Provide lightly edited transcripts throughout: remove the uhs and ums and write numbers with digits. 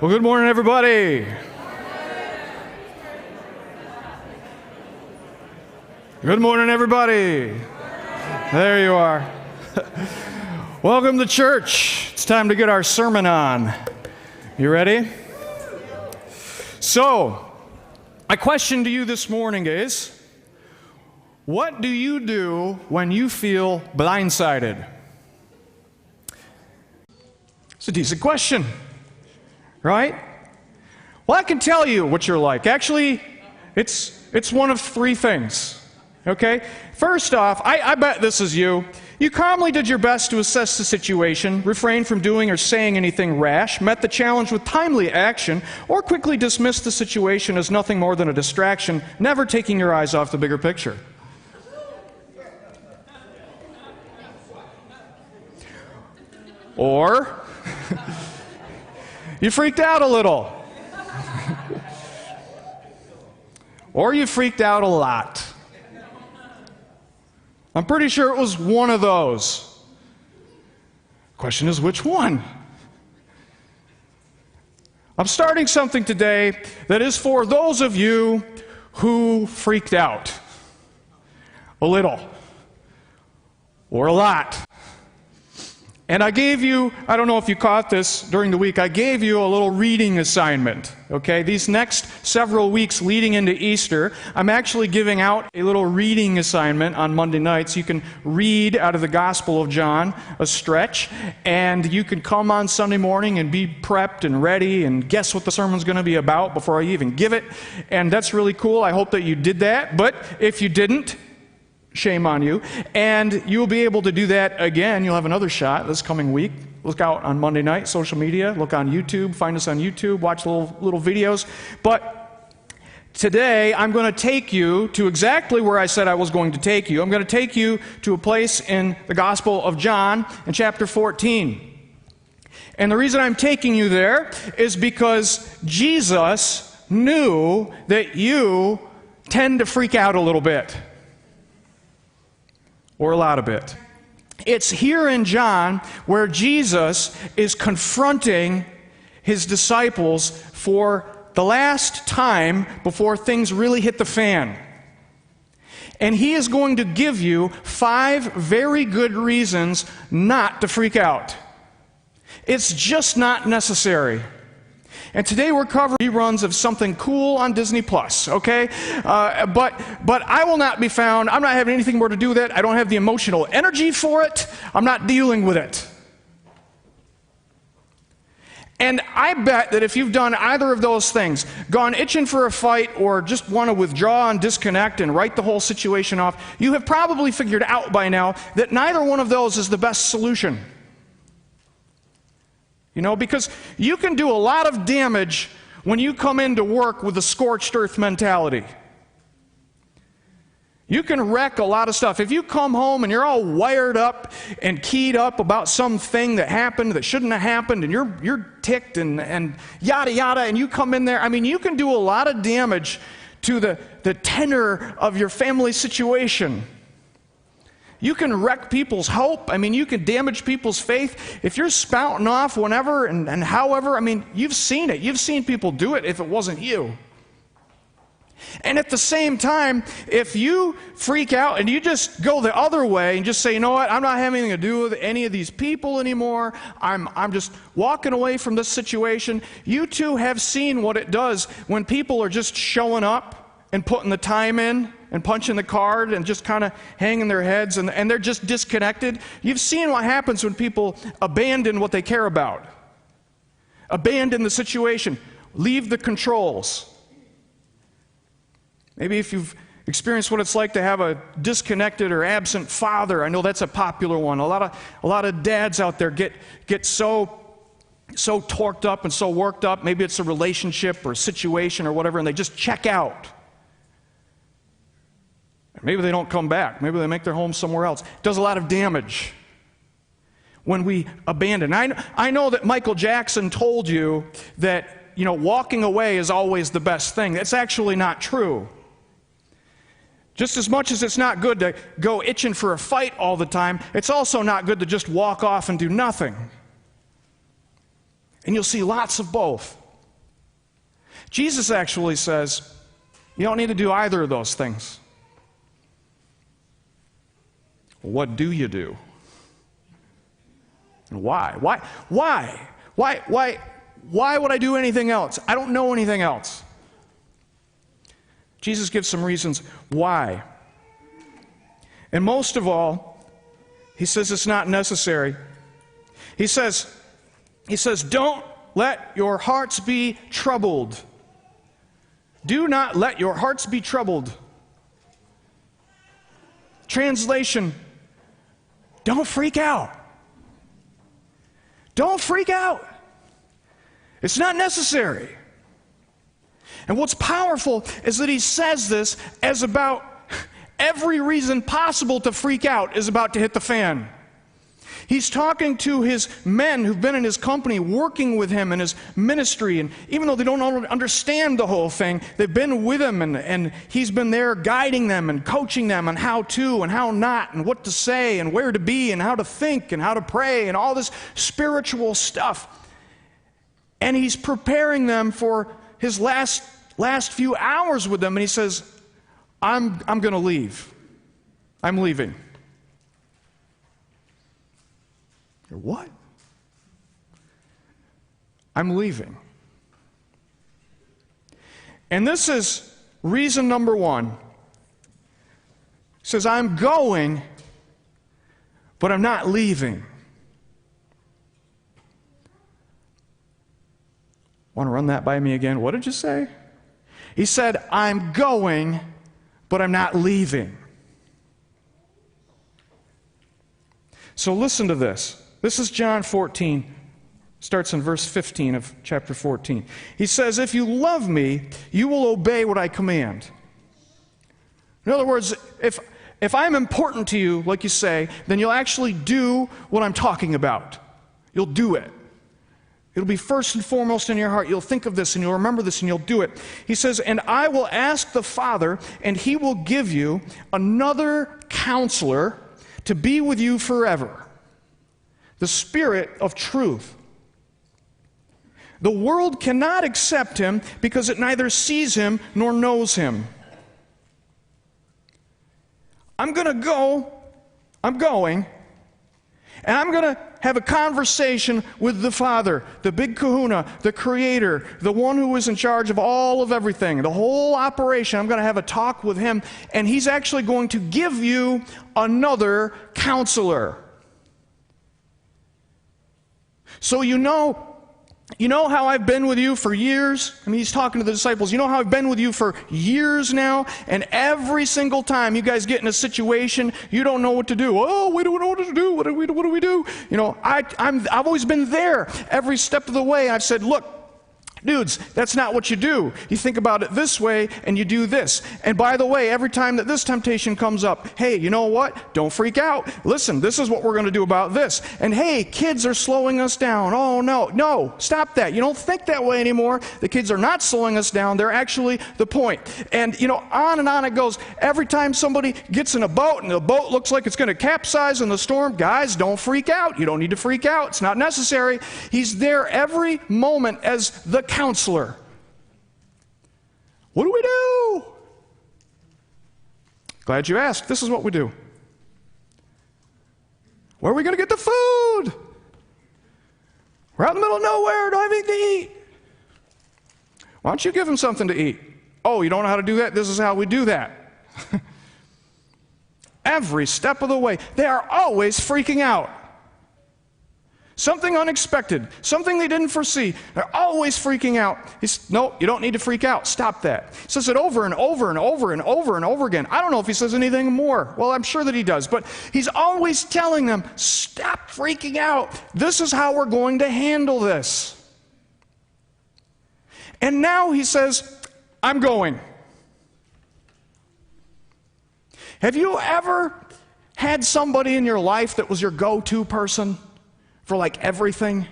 Well, good morning, everybody. Good morning, everybody. There you are. Welcome to church. It's time to get our sermon on. You ready? So, my question to you this morning is, what do you do when you feel blindsided? It's a decent question, right? Well, I can tell you what you're like. Actually, it's one of three things, okay? First off, I bet this is you. You calmly did your best to assess the situation, refrained from doing or saying anything rash, met the challenge with timely action, or quickly dismissed the situation as nothing more than a distraction, never taking your eyes off the bigger picture. Or you freaked out a little. Or you freaked out a lot. I'm pretty sure it was one of those. Question is, which one? I'm starting something today that is for those of you who freaked out. A little. Or a lot. And I gave you, I don't know if you caught this during the week, I gave you a little reading assignment, okay? These next several weeks leading into Easter, I'm actually giving out a little reading assignment on Monday nights. You can read out of the Gospel of John, a stretch, and you can come on Sunday morning and be prepped and ready and guess what the sermon's going to be about before I even give it. And that's really cool. I hope that you did that. But if you didn't, shame on you. And you'll be able to do that again. You'll have another shot this coming week. Look out on Monday night, social media. Look on YouTube. Find us on YouTube. Watch little videos. But today, I'm going to take you to exactly where I said I was going to take you. I'm going to take you to a place in the Gospel of John in chapter 14. And the reason I'm taking you there is because Jesus knew that you tend to freak out a little bit. Or a lot of it. It's here in John where Jesus is confronting his disciples for the last time before things really hit the fan. And he is going to give you 5 very good reasons not to freak out. It's just not necessary. And today we're covering reruns of something cool on Disney Plus, okay? But I will not be found. I'm not having anything more to do with it. I don't have the emotional energy for it. I'm not dealing with it. And I bet that if you've done either of those things, gone itching for a fight or just want to withdraw and disconnect and write the whole situation off, you have probably figured out by now that neither one of those is the best solution. You know, because you can do a lot of damage when you come into work with a scorched earth mentality. You can wreck a lot of stuff. If you come home and you're all wired up and keyed up about something that happened that shouldn't have happened, and you're ticked and yada yada, and you come in there, I mean, you can do a lot of damage to the tenor of your family situation. You can wreck people's hope. I mean, you can damage people's faith. If you're spouting off whenever and however, I mean, you've seen it. You've seen people do it if it wasn't you. And at the same time, if you freak out and you just go the other way and just say, you know what, I'm not having anything to do with any of these people anymore. I'm just walking away from this situation. You too have seen what it does when people are just showing up and putting the time in and punching the card and just kind of hanging their heads and they're just disconnected. You've seen what happens when people abandon what they care about. Abandon the situation. Leave the controls. Maybe if you've experienced what it's like to have a disconnected or absent father, I know that's a popular one. A lot of dads out there get so torqued up and so worked up. Maybe it's a relationship or a situation or whatever, and they just check out. Maybe they don't come back. Maybe they make their home somewhere else. It does a lot of damage when we abandon. I know that Michael Jackson told you that, you know, walking away is always the best thing. That's actually not true. Just as much as it's not good to go itching for a fight all the time, it's also not good to just walk off and do nothing. And you'll see lots of both. Jesus actually says, you don't need to do either of those things. What do you do? And why? Why would I do anything else? I don't know anything else. Jesus gives some reasons why. And most of all, he says it's not necessary. He says, don't let your hearts be troubled. Do not let your hearts be troubled. Translation, don't freak out. Don't freak out. It's not necessary. And what's powerful is that he says this as about every reason possible to freak out is about to hit the fan. He's talking to his men who've been in his company, working with him in his ministry, and even though they don't understand the whole thing, they've been with him, and he's been there guiding them and coaching them on how to and how not, and what to say, and where to be, and how to think, and how to pray, and all this spiritual stuff. And he's preparing them for his last few hours with them, and he says, I'm going to leave. I'm leaving. What? I'm leaving. And this is reason number one. He says, I'm going, but I'm not leaving. Want to run that by me again? What did you say? He said, I'm going, but I'm not leaving. So listen to this. This is John 14, starts in verse 15 of chapter 14. He says, if you love me, you will obey what I command. In other words, if I'm important to you, like you say, then you'll actually do what I'm talking about. You'll do it. It'll be first and foremost in your heart. You'll think of this and you'll remember this and you'll do it. He says, and I will ask the Father, and he will give you another counselor to be with you forever. The Spirit of truth. The world cannot accept him because it neither sees him nor knows him. I'm going, and I'm going to have a conversation with the Father, the big kahuna, the Creator, the one who is in charge of all of everything, the whole operation. I'm going to have a talk with him, and he's actually going to give you another counselor. So you know how I've been with you for years? I mean, he's talking to the disciples. You know how I've been with you for years now? And every single time you guys get in a situation, you don't know what to do. Oh, we don't know what to do. What do we do? You know, I've always been there every step of the way. I've said, look, dudes, that's not what you do. You think about it this way, and you do this. And by the way, every time that this temptation comes up, hey, you know what? Don't freak out. Listen, this is what we're going to do about this. And hey, kids are slowing us down. Oh, no, stop that. You don't think that way anymore. The kids are not slowing us down. They're actually the point. And, on and on it goes. Every time somebody gets in a boat, and the boat looks like it's going to capsize in the storm, guys, don't freak out. You don't need to freak out. It's not necessary. He's there every moment as the counselor. What do we do? Glad you asked. This is what we do. Where are we going to get the food? We're out in the middle of nowhere. Don't have anything to eat. Why don't you give them something to eat? Oh, you don't know how to do that? This is how we do that. Every step of the way. They are always freaking out. Something unexpected, something they didn't foresee. They're always freaking out. No, you don't need to freak out. Stop that. He says it over and over and over and over and over again. I don't know if he says anything more. Well, I'm sure that he does. But he's always telling them, stop freaking out. This is how we're going to handle this. And now he says, I'm going. Have you ever had somebody in your life that was your go-to person for like everything?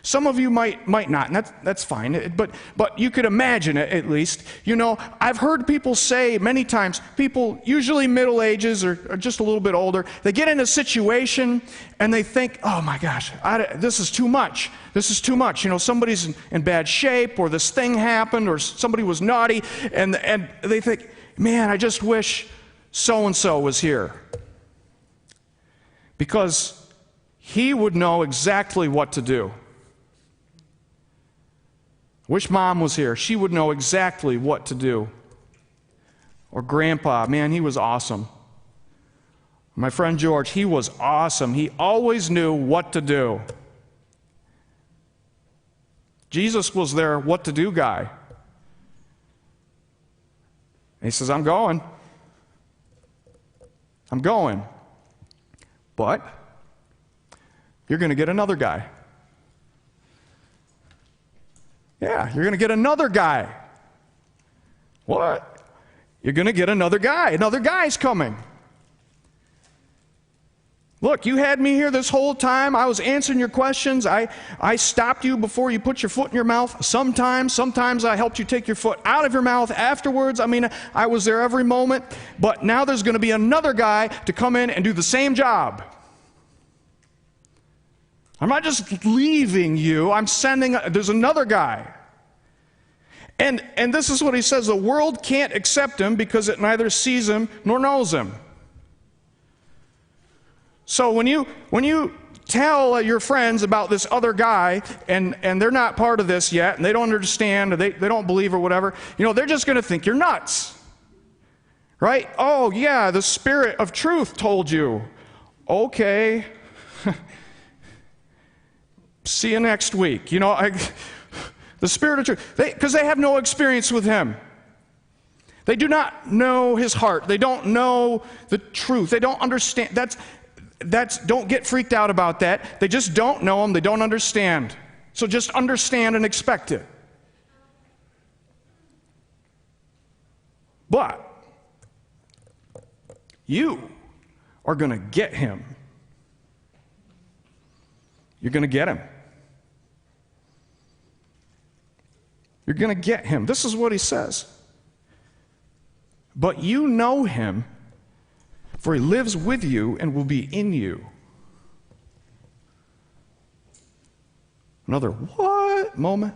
Some of you might not, and that's fine, but you could imagine it at least. You know, I've heard people say many times, people usually middle ages or just a little bit older, they get in a situation and they think, oh my gosh, this is too much. This is too much. You know, somebody's in bad shape, or this thing happened, or somebody was naughty, and they think, man, I just wish so-and-so was here. Because he would know exactly what to do. Wish mom was here. She would know exactly what to do. Or grandpa, man, he was awesome. My friend George, he was awesome. He always knew what to do. Jesus was their what to do guy. And he says, I'm going. I'm going. But you're going to get another guy. Yeah, you're going to get another guy. What? You're going to get another guy. Another guy's coming. Look, you had me here this whole time. I was answering your questions. I stopped you before you put your foot in your mouth. Sometimes I helped you take your foot out of your mouth afterwards. I mean, I was there every moment. But now there's going to be another guy to come in and do the same job. I'm not just leaving you. I'm sending, there's another guy. And this is what he says, the world can't accept him because it neither sees him nor knows him. So when you tell your friends about this other guy and they're not part of this yet and they don't understand or they don't believe or whatever, you know, they're just going to think you're nuts. Right? Oh, yeah, the Spirit of truth told you. Okay. See you next week. You know, the Spirit of truth. Because they have no experience with him. They do not know his heart. They don't know the truth. They don't understand. Don't get freaked out about that. They just don't know him. They don't understand. So just understand and expect it. But you are going to get him. You're going to get him. You're going to get him. This is what he says. But you know him, for he lives with you and will be in you. Another what moment?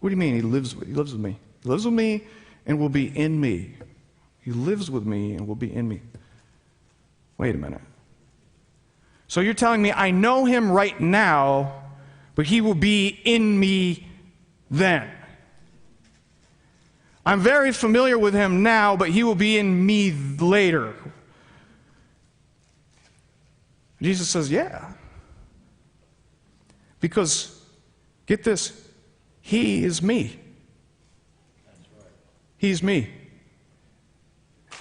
What do you mean he lives with me? He lives with me and will be in me. He lives with me and will be in me. Wait a minute. So you're telling me I know him right now, but he will be in me then. I'm very familiar with him now, but he will be in me later. Jesus says, yeah. Because, get this, he is me. He's me.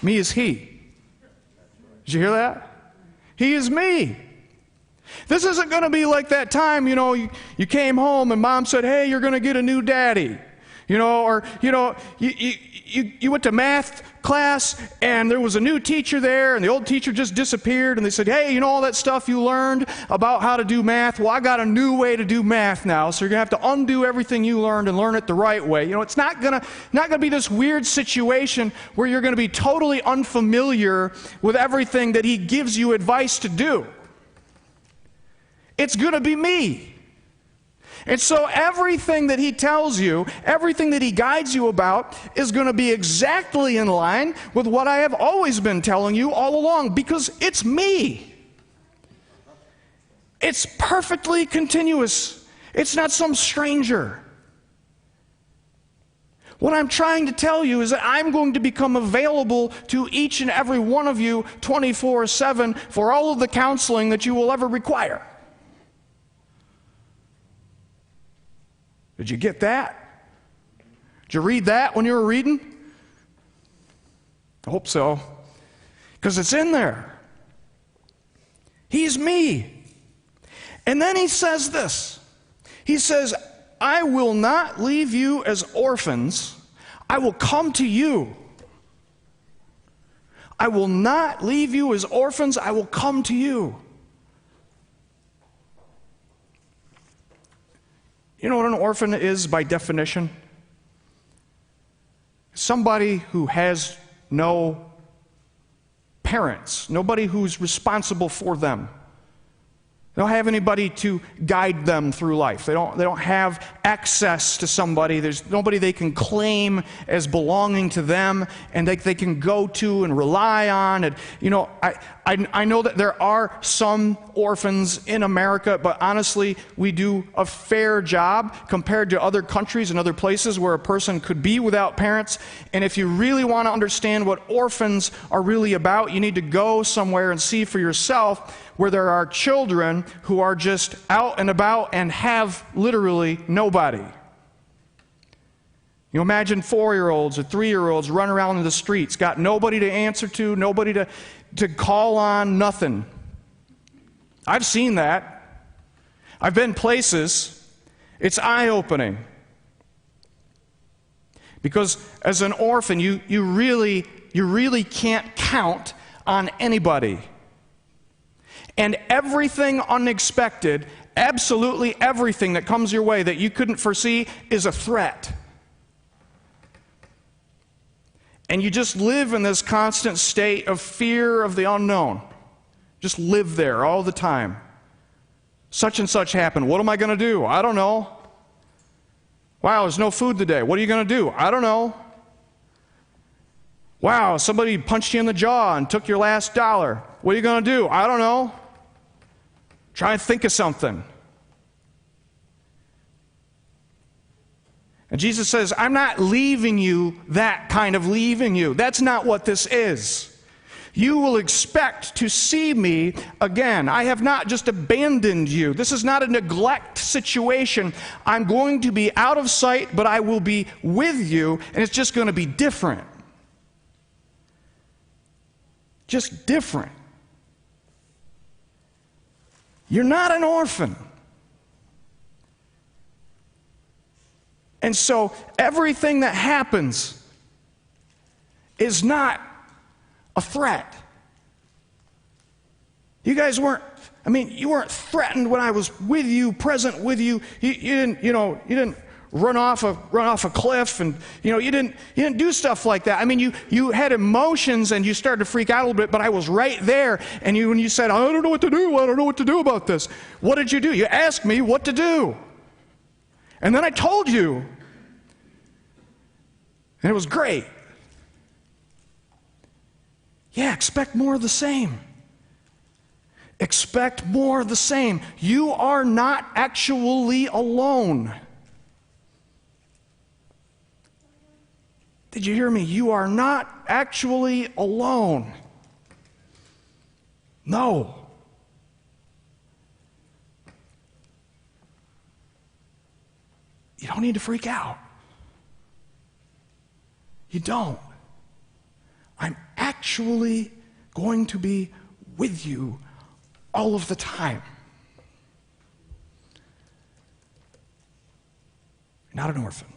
Me is he. Did you hear that? He is me. This isn't going to be like that time, you know, you came home and mom said, hey, you're going to get a new daddy. You know, or, you know, you went to math class and there was a new teacher there and the old teacher just disappeared and they said, hey, you know all that stuff you learned about how to do math? Well, I got a new way to do math now, so you're going to have to undo everything you learned and learn it the right way. You know, it's not going to be this weird situation where you're going to be totally unfamiliar with everything that he gives you advice to do. It's going to be me. And so everything that he tells you, everything that he guides you about is going to be exactly in line with what I have always been telling you all along, because it's me. It's perfectly continuous. It's not some stranger. What I'm trying to tell you is that I'm going to become available to each and every one of you 24/7 for all of the counseling that you will ever require. Did you get that? Did you read that when you were reading? I hope so. Because it's in there. He's me. And then he says this. He says, I will not leave you as orphans. I will come to you. I will not leave you as orphans. I will come to you. You know what an orphan is by definition? Somebody who has no parents, nobody who's responsible for them. They don't have anybody to guide them through life. They don't have access to somebody. There's nobody they can claim as belonging to them and they can go to and rely on. And, you know, I know that there are some orphans in America, but honestly, we do a fair job compared to other countries and other places where a person could be without parents. And if you really want to understand what orphans are really about, you need to go somewhere and see for yourself where there are children who are just out and about and have literally nobody. You imagine 4-year-olds or 3-year-olds run around in the streets, got nobody to answer to, nobody to call on, nothing. I've seen that. I've been places. It's eye-opening. Because as an orphan, you really can't count on anybody. And everything unexpected, absolutely everything that comes your way that you couldn't foresee is a threat. And you just live in this constant state of fear of the unknown. Just live there all the time. Such and such happened. What am I going to do? I don't know. Wow, there's no food today. What are you going to do? I don't know. Wow, somebody punched you in the jaw and took your last dollar. What are you going to do? I don't know. Try and think of something. And Jesus says, I'm not leaving you that kind of leaving you. That's not what this is. You will expect to see me again. I have not just abandoned you. This is not a neglect situation. I'm going to be out of sight, but I will be with you, and it's just going to be different. Just different. You're not an orphan. And so everything that happens is not a threat. You guys weren't, you weren't threatened when I was with you, present with you. You didn't run off a cliff, and you didn't do stuff like that. You had emotions and you started to freak out a little bit, but I was right there. And when you said, I don't know what to do, I don't know what to do about this. What did you do? You asked me what to do. And then I told you. And it was great. Yeah, expect more of the same. Expect more of the same. You are not actually alone. Did you hear me? You are not actually alone. No. You don't need to freak out. You don't. I'm actually going to be with you all of the time. You're not an orphan.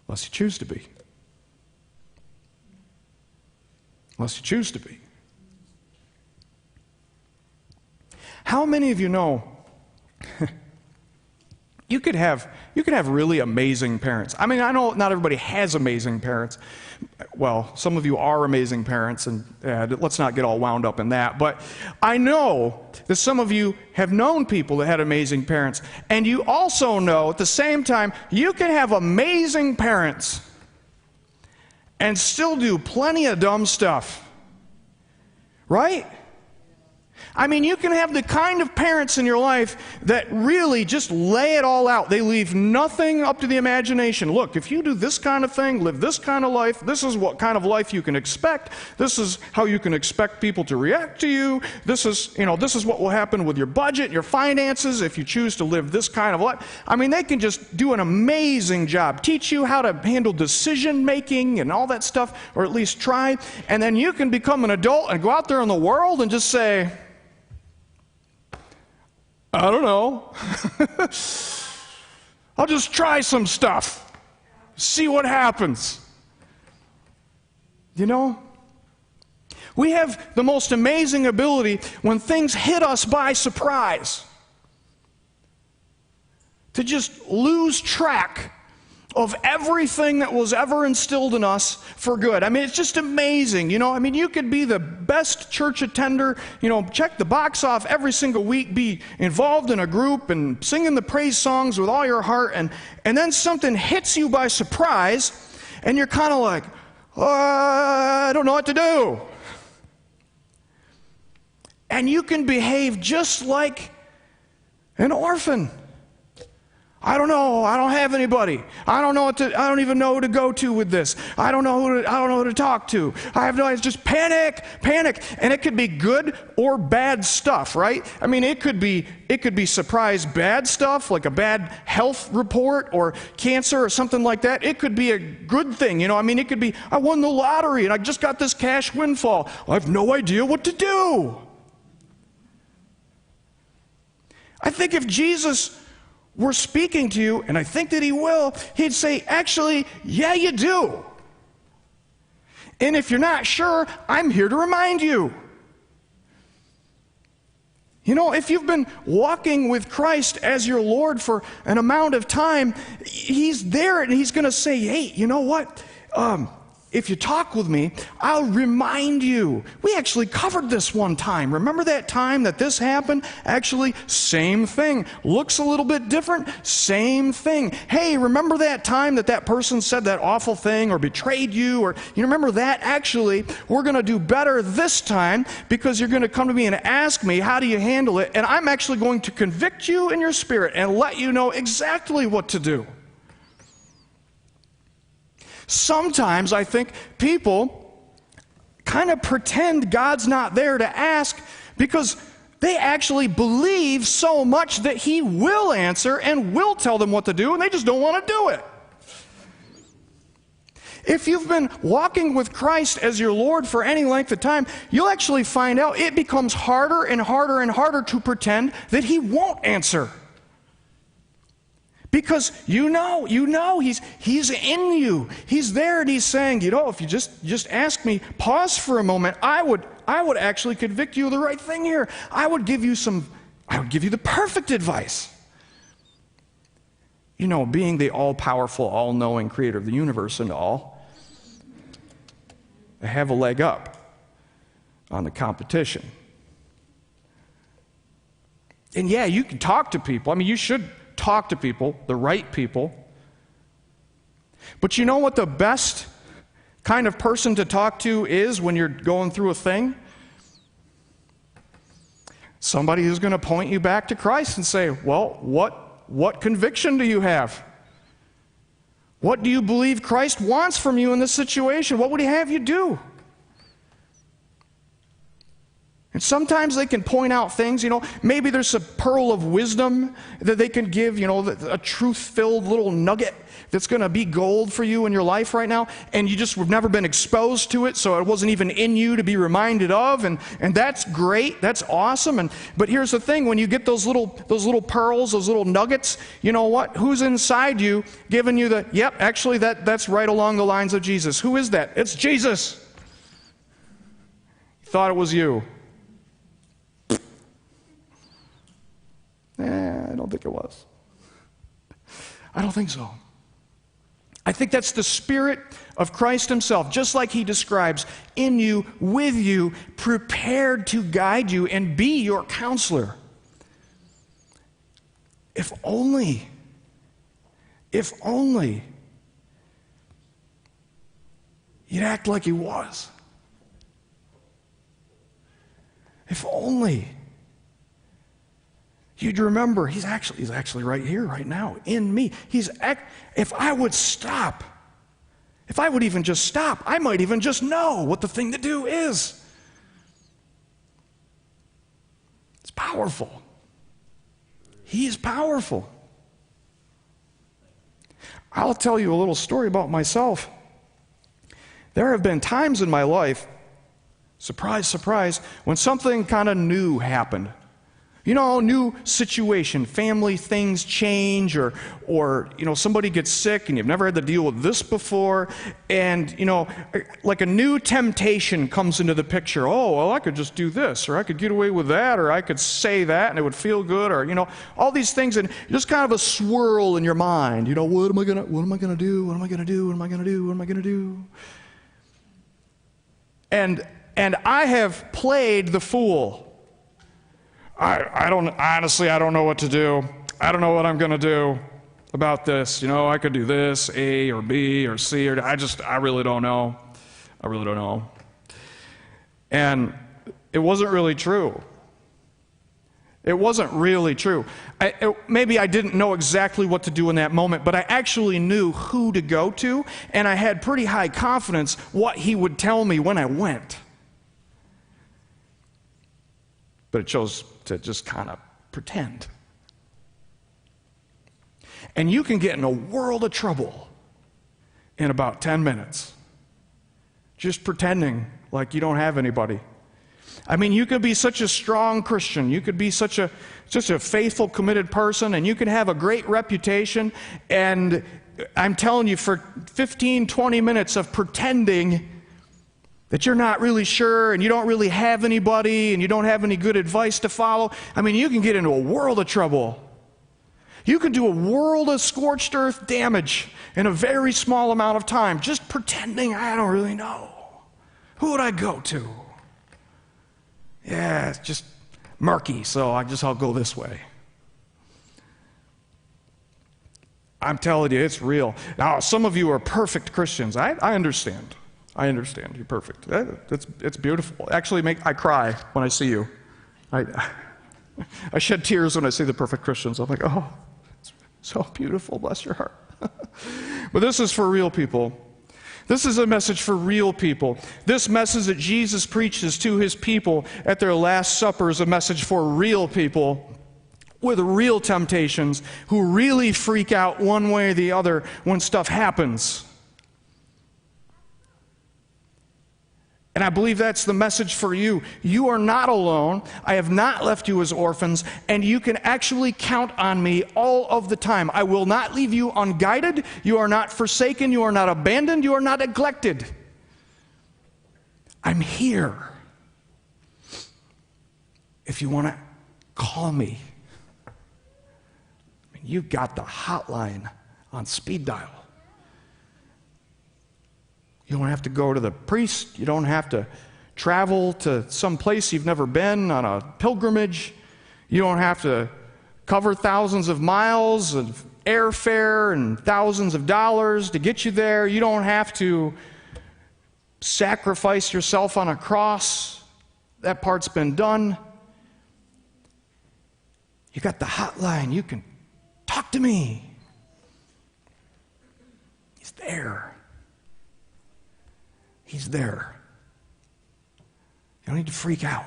Unless you choose to be. Unless you choose to be. How many of you know you could have really amazing parents? I know not everybody has amazing parents. Well, some of you are amazing parents, and let's not get all wound up in that. But I know that some of you have known people that had amazing parents. And you also know at the same time, you can have amazing parents and still do plenty of dumb stuff. Right? You can have the kind of parents in your life that really just lay it all out. They leave nothing up to the imagination. Look, if you do this kind of thing, live this kind of life, this is what kind of life you can expect. This is how you can expect people to react to you. This is what will happen with your budget, your finances, if you choose to live this kind of life. They can just do an amazing job. Teach you how to handle decision making and all that stuff, or at least try. And then you can become an adult and go out there in the world and just say, I don't know. I'll just try some stuff. See what happens. We have the most amazing ability when things hit us by surprise. to just lose track of everything that was ever instilled in us for good. I mean, it's just amazing. You could be the best church attender, check the box off every single week, be involved in a group and singing the praise songs with all your heart, and then something hits you by surprise, and you're kind of like, I don't know what to do. And you can behave just like an orphan. I don't know. I don't have anybody. I don't even know who to go to with this. I don't know who to talk to. I have no idea. It's just panic. And it could be good or bad stuff, right? I mean, it could be surprise bad stuff, like a bad health report or cancer or something like that. It could be a good thing. It could be, I won the lottery and I just got this cash windfall. I have no idea what to do. I think if Jesus were speaking to you, and I think that he will, he'd say, actually, yeah, you do. And if you're not sure, I'm here to remind you. If you've been walking with Christ as your Lord for an amount of time, he's there and he's going to say, hey, you know what? If you talk with me, I'll remind you. We actually covered this one time. Remember that time that this happened? Actually, same thing. Looks a little bit different, same thing. Hey, remember that time that person said that awful thing or betrayed you? Or you remember that? Actually, we're going to do better this time because you're going to come to me and ask me, how do you handle it? And I'm actually going to convict you in your spirit and let you know exactly what to do. Sometimes I think people kind of pretend God's not there to ask because they actually believe so much that he will answer and will tell them what to do, and they just don't want to do it. If you've been walking with Christ as your Lord for any length of time, you'll actually find out it becomes harder and harder and harder to pretend that he won't answer. Because you know, he's in you. He's there and he's saying, if you just ask me, pause for a moment, I would actually convict you of the right thing here. I would give you the perfect advice. Being the all-powerful, all-knowing creator of the universe and all, I have a leg up on the competition. And yeah, you can talk to people. You should talk to people, the right people. But you know what the best kind of person to talk to is when you're going through a thing? Somebody who's going to point you back to Christ and say, well, what conviction do you have? What do you believe Christ wants from you in this situation? What would he have you do? And sometimes they can point out things, maybe there's a pearl of wisdom that they can give, a truth-filled little nugget that's going to be gold for you in your life right now, and you just have never been exposed to it, so it wasn't even in you to be reminded of, and that's great, that's awesome. But here's the thing, when you get those little pearls, those little nuggets, you know what? Who's inside you giving you yep, actually that's right along the lines of Jesus. Who is that? It's Jesus. Thought it was you. I don't think it was. I don't think so. I think that's the Spirit of Christ himself, just like he describes, in you, with you, prepared to guide you and be your counselor. If only you'd act like he was. If only you'd remember, he's actually right here, right now, in me. If I would stop, if I would even just stop, I might even just know what the thing to do is. It's powerful. He is powerful. I'll tell you a little story about myself. There have been times in my life, surprise, surprise, when something kind of new happened. You know, new situation, family things change, or somebody gets sick and you've never had to deal with this before, and like a new temptation comes into the picture. Oh, well, I could just do this, or I could get away with that, or I could say that and it would feel good, or all these things, and just kind of a swirl in your mind. What am I gonna do? What am I gonna do? What am I gonna do? What am I gonna do? And I have played the fool. I don't know what to do. I don't know what I'm going to do about this. I could do this, A or B or C, or I really don't know. I really don't know. And it wasn't really true. It wasn't really true. Maybe I didn't know exactly what to do in that moment, but I actually knew who to go to, and I had pretty high confidence what he would tell me when I went. But it chose to just kind of pretend. And you can get in a world of trouble in about 10 minutes just pretending like you don't have anybody. I mean, you could be such a strong Christian, you could be such a faithful, committed person, and you could have a great reputation, and I'm telling you, for 15, 20 minutes of pretending that you're not really sure, and you don't really have anybody, and you don't have any good advice to follow, I mean, you can get into a world of trouble. You can do a world of scorched earth damage in a very small amount of time, just pretending I don't really know. Who would I go to? Yeah, it's just murky, so I'll go this way. I'm telling you, it's real. Now, some of you are perfect Christians. I understand. I understand. You're perfect. It's beautiful. Actually, I cry when I see you. I shed tears when I see the perfect Christians. I'm like, oh, it's so beautiful. Bless your heart. But this is for real people. This is a message for real people. This message that Jesus preaches to his people at their Last Supper is a message for real people with real temptations who really freak out one way or the other when stuff happens. And I believe that's the message for you. You are not alone. I have not left you as orphans, and you can actually count on me all of the time. I will not leave you unguided. You are not forsaken. You are not abandoned. You are not neglected. I'm here. If you want to call me, you've got the hotline on speed dial. You don't have to go to the priest. You don't have to travel to some place you've never been on a pilgrimage. You don't have to cover thousands of miles of airfare and thousands of dollars to get you there. You don't have to sacrifice yourself on a cross. That part's been done. You got the hotline. You can talk to me. He's there. He's there. You don't need to freak out.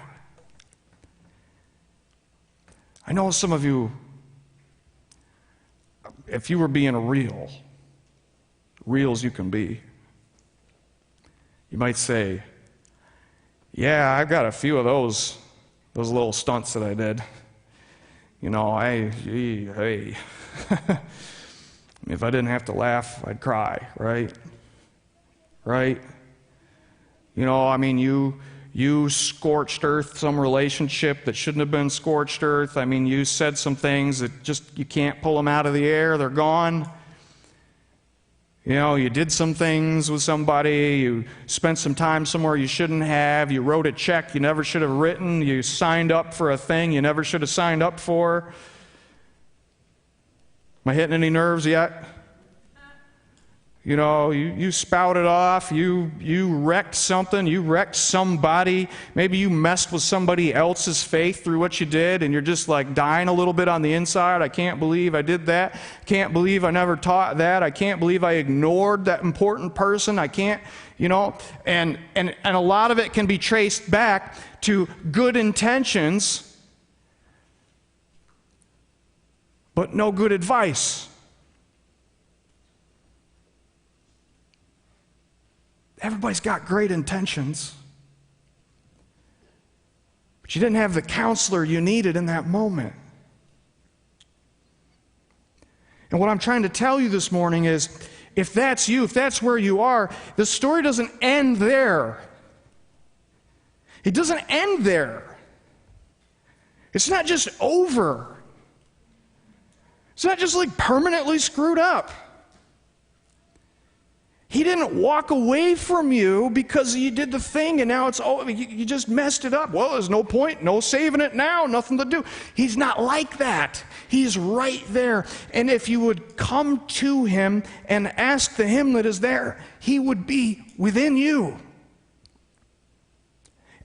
I know some of you, if you were being real as you can be, you might say, yeah, I've got a few of those little stunts that I did. Hey. If I didn't have to laugh, I'd cry, right? Right? You scorched earth some relationship that shouldn't have been scorched earth. You said some things that just, you can't pull them out of the air. They're gone. You did some things with somebody. You spent some time somewhere you shouldn't have. You wrote a check you never should have written. You signed up for a thing you never should have signed up for. Am I hitting any nerves yet? You spouted off, you wrecked something, you wrecked somebody. Maybe you messed with somebody else's faith through what you did, and you're just like dying a little bit on the inside. I can't believe I did that. Can't believe I never taught that. I can't believe I ignored that important person. I can't, and a lot of it can be traced back to good intentions, but no good advice. Everybody's got great intentions, but She didn't have the counselor you needed in that moment. And what I'm trying to tell you this morning is, if that's you, if that's where you are, the story doesn't end there. It doesn't end there. It's not just over. It's not just like permanently screwed up. He didn't walk away from you because you did the thing and now it's over. You just messed it up. Well, there's no point, no saving it now, nothing to do. He's not like that. He's right there. And if you would come to him and ask the him that is there, he would be within you.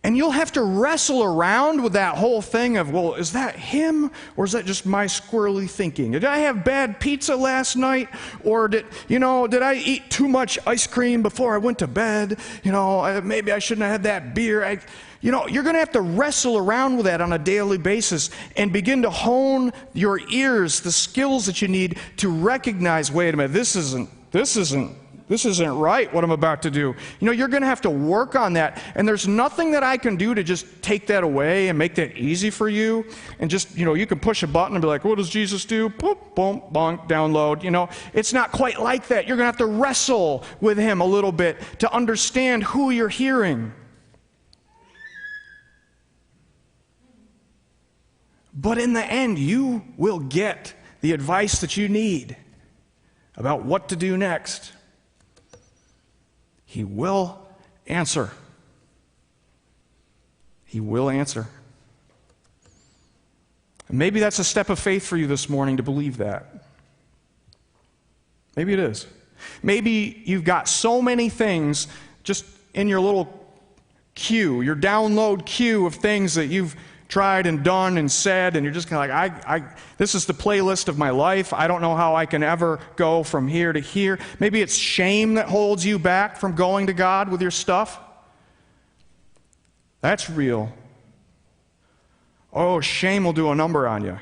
And you'll have to wrestle around with that whole thing of, well, is that him or is that just my squirrely thinking? Did I have bad pizza last night? Or did I eat too much ice cream before I went to bed? Maybe I shouldn't have had that beer. You're going to have to wrestle around with that on a daily basis and begin to hone your ears, the skills that you need to recognize, wait a minute, this isn't right, what I'm about to do. You're going to have to work on that. And there's nothing that I can do to just take that away and make that easy for you. And just, you can push a button and be like, what does Jesus do? Boop, boom, bonk, download. It's not quite like that. You're going to have to wrestle with him a little bit to understand who you're hearing. But in the end, you will get the advice that you need about what to do next. He will answer. He will answer. And maybe that's a step of faith for you this morning to believe that. Maybe it is. Maybe you've got so many things just in your little queue, your download queue of things that you've tried and done and said, and you're just kind of like, this is the playlist of my life. I don't know how I can ever go from here to here. Maybe it's shame that holds you back from going to God with your stuff. That's real. Oh, shame will do a number on you.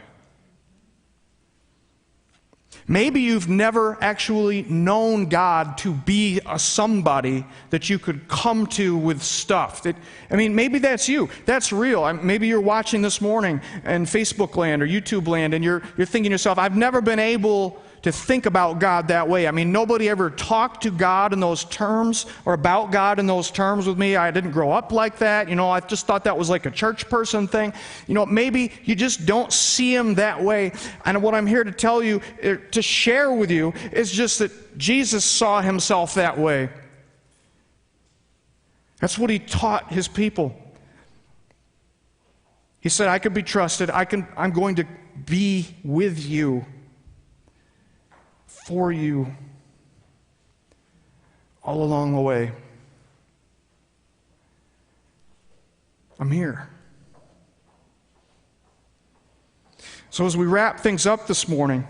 Maybe you've never actually known God to be a somebody that you could come to with stuff. Maybe that's you. That's real. Maybe you're watching this morning in Facebook land or YouTube land, and you're thinking to yourself, I've never been able to think about God that way. Nobody ever talked to God in those terms or about God in those terms with me. I didn't grow up like that. I just thought that was like a church person thing. Maybe you just don't see him that way. And what I'm here to tell you, to share with you, is just that Jesus saw himself that way. That's what he taught his people. He said, I can be trusted. I'm going to be with you. For you all along the way. I'm here. So as we wrap things up this morning,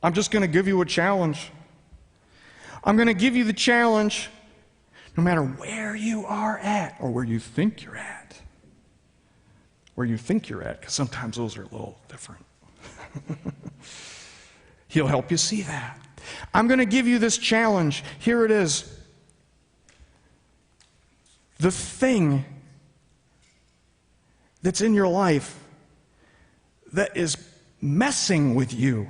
I'm just going to give you a challenge. I'm going to give you the challenge, no matter where you are at or where you think you're at. Where you think you're at, because sometimes those are a little different. He'll help you see that. I'm going to give you this challenge. Here it is. The thing that's in your life that is messing with you.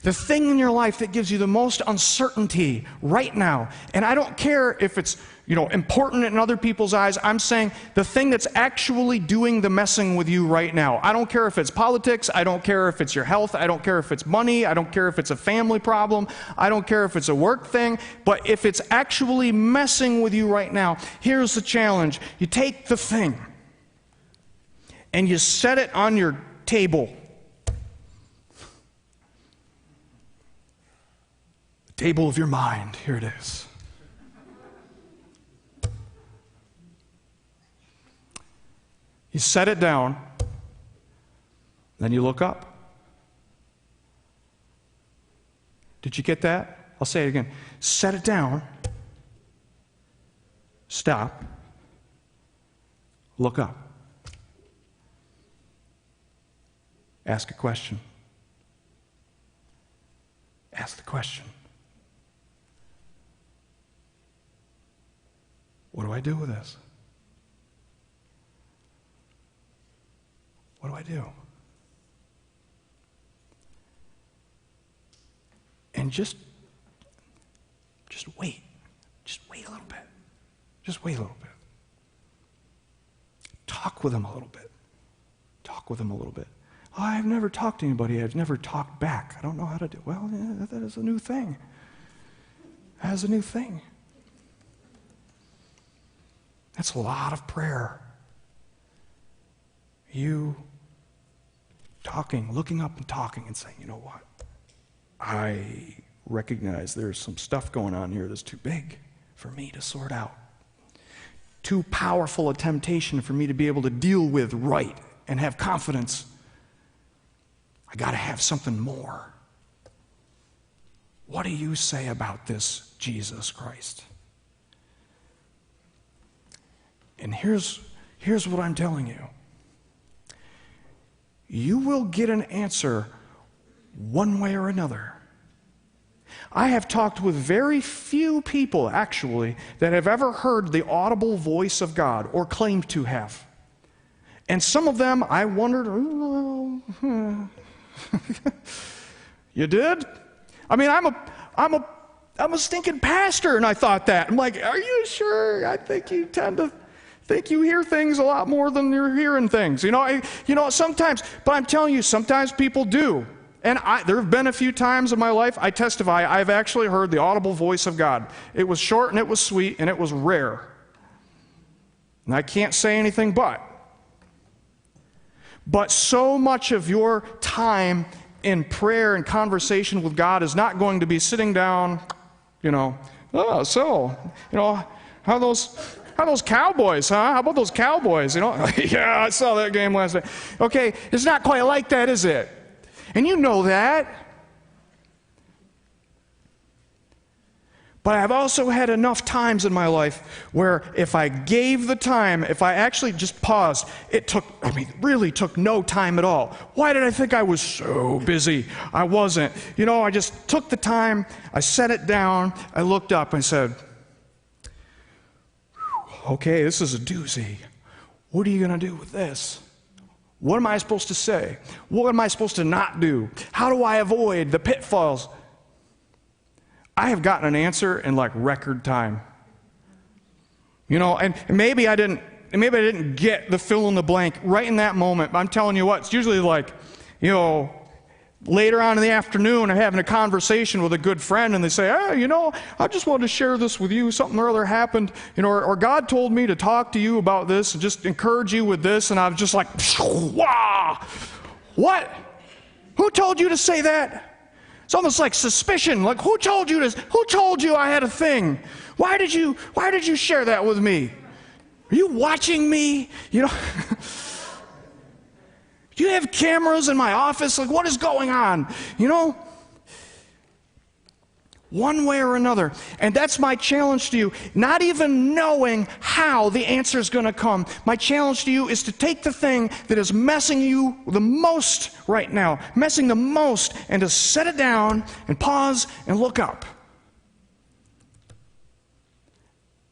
The thing in your life that gives you the most uncertainty right now. And I don't care if it's, important in other people's eyes. I'm saying the thing that's actually doing the messing with you right now. I don't care if it's politics. I don't care if it's your health. I don't care if it's money. I don't care if it's a family problem. I don't care if it's a work thing. But if it's actually messing with you right now, here's the challenge. You take the thing and you set it on your table. The table of your mind. Here it is. You set it down, then you look up. Did you get that? I'll say it again. Set it down, stop, look up. Ask a question. Ask the question. What do I do with this? What do I do? And just wait. Just wait a little bit. Just wait a little bit. Talk with him a little bit. Talk with him a little bit. Oh, I've never talked to anybody. I've never talked back. I don't know how to do it. Well, yeah, that is a new thing. That is a new thing. That's a lot of prayer. You talking, looking up and talking and saying, you know what? I recognize there's some stuff going on here that's too big for me to sort out. Too powerful a temptation for me to be able to deal with right and have confidence. I got to have something more. What do you say about this Jesus Christ? And here's what I'm telling you. You will get an answer one way or another. I have talked with very few people, actually, that have ever heard the audible voice of God or claimed to have. And some of them, I wondered, you did? I mean, I'm a stinking pastor, and I thought that. I'm like, are you sure? I think you tend to think you hear things a lot more than you're hearing things. Sometimes, but I'm telling you, sometimes people do. And there have been a few times in my life, I testify, I've actually heard the audible voice of God. It was short and it was sweet and it was rare. And I can't say anything but. But so much of your time in prayer and conversation with God is not going to be sitting down, how those Cowboys, huh? How about those Cowboys, Yeah, I saw that game last night. Okay, it's not quite like that, is it? And you know that. But I've also had enough times in my life where if I gave the time, if I actually just paused, it really took no time at all. Why did I think I was so busy? I wasn't. I just took the time, I set it down, I looked up and said, okay, this is a doozy. What are you going to do with this? What am I supposed to say? What am I supposed to not do? How do I avoid the pitfalls? I have gotten an answer in like record time. And maybe I didn't get the fill in the blank right in that moment. But I'm telling you what, it's usually like, later on in the afternoon, I'm having a conversation with a good friend, and they say, I just wanted to share this with you. Something or other happened, or God told me to talk to you about this and just encourage you with this. And I was just like, wow, what? Who told you to say that? It's almost like suspicion. Like, who told you I had a thing? Why did you share that with me? Are you watching me? Do you have cameras in my office? Like, what is going on? One way or another. And that's my challenge to you. Not even knowing how the answer is going to come. My challenge to you is to take the thing that is messing you the most right now, messing the most, and to set it down and pause and look up.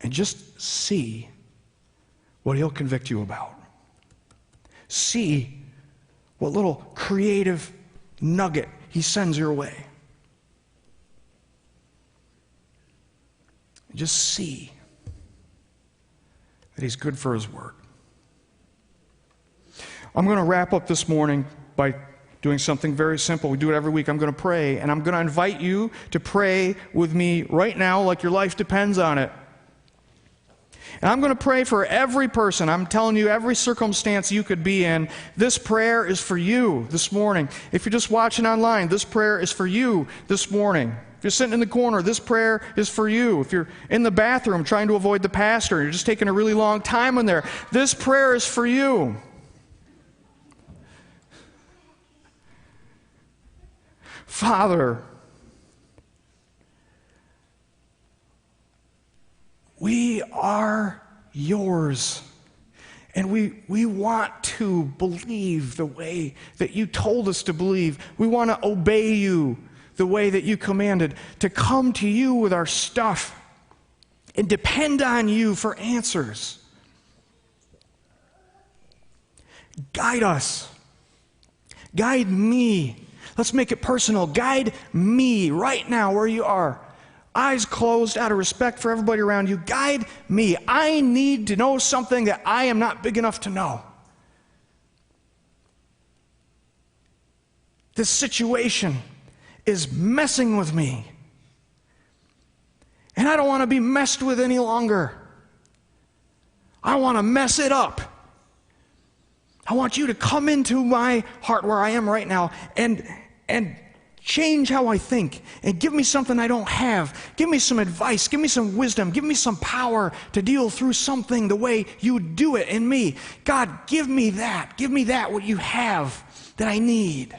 And just see what He'll convict you about. See what little creative nugget He sends your way. Just see that He's good for His word. I'm going to wrap up this morning by doing something very simple. We do it every week. I'm going to pray, and I'm going to invite you to pray with me right now like your life depends on it. And I'm going to pray for every person. I'm telling you, every circumstance you could be in, this prayer is for you this morning. If you're just watching online, this prayer is for you this morning. If you're sitting in the corner, this prayer is for you. If you're in the bathroom trying to avoid the pastor, you're just taking a really long time in there, this prayer is for you. Father, we are yours, and we want to believe the way that you told us to believe. We want to obey you the way that you commanded, to come to you with our stuff and depend on you for answers. Guide us. Guide me. Let's make it personal. Guide me right now where you are. Eyes closed out of respect for everybody around you. Guide me. I need to know something that I am not big enough to know. This situation is messing with me. And I don't want to be messed with any longer. I want to mess it up. I want you to come into my heart where I am right now and change how I think and give me something I don't have. Give me some advice. Give me some wisdom. Give me some power to deal through something the way you do it in me. God, give me that. Give me that, what you have that I need.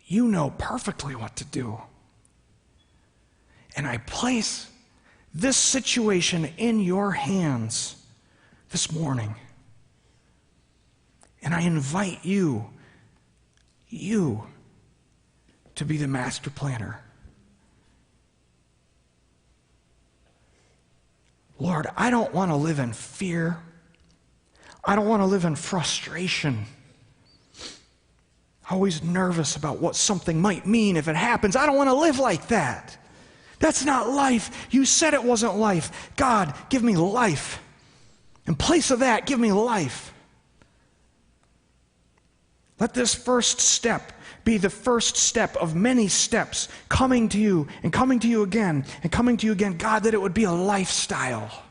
You know perfectly what to do. And I place this situation in your hands this morning. And I invite you to be the master planner. Lord, I don't want to live in fear. I don't want to live in frustration. Always nervous about what something might mean if it happens. I don't want to live like that. That's not life. You said it wasn't life. God, give me life. In place of that, give me life. Let this first step be the first step of many steps, coming to you and coming to you again and coming to you again. God, that it would be a lifestyle.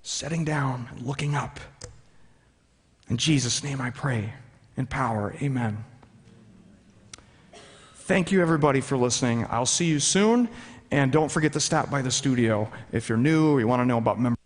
Setting down and looking up. In Jesus' name I pray. In power, amen. Thank you, everybody, for listening. I'll see you soon, and don't forget to stop by the studio if you're new or you want to know about members.